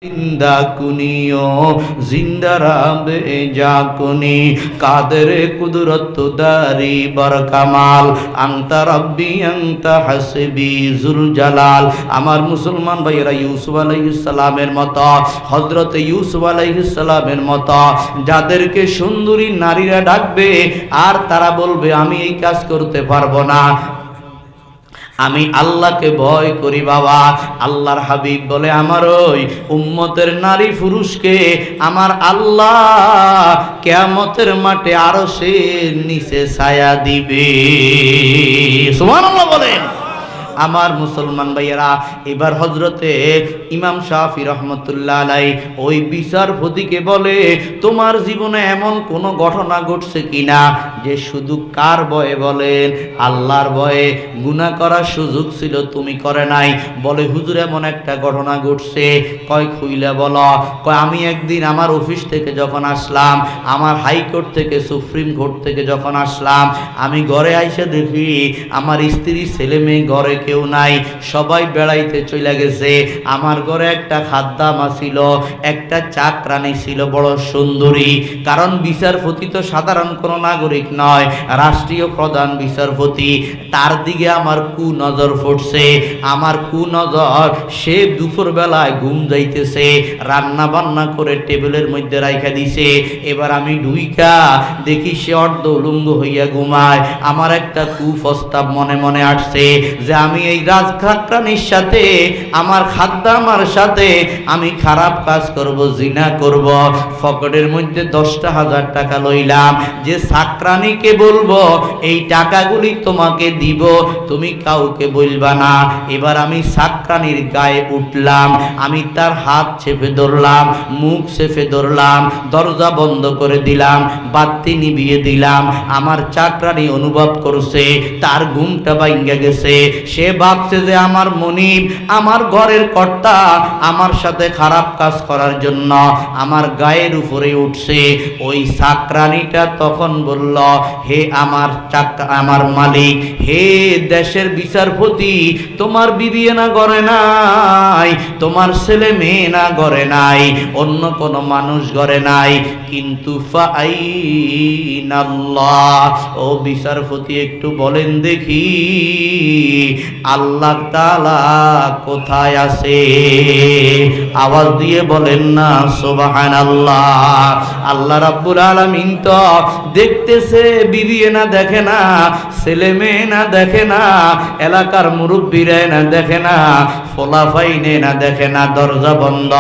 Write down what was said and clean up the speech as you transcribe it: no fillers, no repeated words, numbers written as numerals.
জিন্দা কুনিও জিন্দা রাবে জাকুনি কাদের কুদরত দারি বর কামাল আনতা রব্বি আনতা হাসবি জুল জালাল। আমার মুসলমান ভাইয়েরা ইউসুফ আলাইহিস সালামের মতো, হযরত ইউসুফ আলাইহিস সালামের মতো যাদেরকে সুন্দরী নারীরা ডাকবে আর তারা বলবে আমি এই কাজ করতে পারবো না, আমি আল্লাহকে ভয় করি বাবা। আল্লাহর হাবিব বলে আমার ওই উম্মতের নারী পুরুষকে আমার আল্লাহ কিয়ামতের মাঠে আরশের নিচে ছায়া দিবে। সুবহানাল্লাহ বলেন। আমার মুসলমান ভাইয়েরা, এবার হযরতে ইমাম শাফি রহমতুল্লাহ আলাই ওই বিচারপতিকে বলে তোমার জীবনে এমন কোন ঘটনা ঘটছে কিনা যে শুধু কার ভয়ে বলেন আল্লাহর ভয়ে গুনাহ করার সুযোগ ছিল তুমি করে নাই? বলে হুজুর এমন একটা ঘটনা ঘটছে। কয় খুইলা বলো। কয় আমি একদিন আমার অফিস থেকে যখন আসলাম, আমার হাইকোর্ট থেকে সুপ্রিম কোর্ট থেকে যখন আসলাম, আমি ঘরে আইসা দেখি আমার স্ত্রী ছেলে মেয়ে ঘরে কেউ নাই, সবাই বেড়াইতে চলে গেছে। আমার ঘরে একটা খাদ্দামা ছিল, একটা চাকরানী ছিল বড় সুন্দরী। কারণ বিচারপতি তো সাধারণ কোনো নাগরিক নয়, রাষ্ট্রীয় প্রধান বিচারপতি। তার দিকে আমার কুনজর পড়ছে। আমার কুনজর, সে দুপুর বেলায় ঘুম যাইতেছে, রান্না বান্না করে টেবিলের মধ্যে রাইখা দিছে। এবার আমি ঢুইকা দেখি সে অর্ধ উলঙ্গ হইয়া ঘুমায়। আমার একটা কুপ্রস্তাব মনে মনে আসছে যে আমি এই রাজখাকরানির সাথে, আমার খাদ্দামার সাথে আমি খারাপ কাজ করব, জিনা করব। পকেটের মধ্যে 10,000 টাকা লইলাম, যে চাকরানিকে বলবো এই টাকাগুলি তোমাকে দিব, তুমি কাউকে বলবা না। এবার আমি চাকরানির গায়ে উঠলাম, আমি তার হাত চেপে ধরলাম, মুখ চেপে ধরলাম, দরজা বন্ধ করে দিলাম, বাতি নিভিয়ে দিলাম। আমার চাকরানি অনুভব করছে তার ঘুমটা ভাঙ্গা গেছে। সে ভাবছে যে আমার মনিব, আমার ঘরের কর্তা আমার সাথে খারাপ কাজ করার জন্য আমার গায়ের উপরে উঠছে। ওই চাকরানিটা তখন বলল, হে আমার মালিক, হে দেশের বিচারপতি, তোমার বিবি না ঘরে নাই, তোমার ছেলে মেয়ে না ঘরে নাই, অন্য কোন মানুষ ঘরে নাই, কিন্তু ফাআইনাল্লাহ। ও বিচারপতি একটু বলেন দেখি আল্লাহ তাআলা কোথায় আছে? আওয়াজ দিয়ে বলেন না সুবহানাল্লাহ। আল্লাহ রাব্বুল আলামিন তো দেখতেছে, বিবি না দেখে না, ছেলে মেয়ে না দেখে না, এলাকার মুরব্বীরা না দেখে না, ফলাফাইনে না দেখে না, দরজা বন্ধ।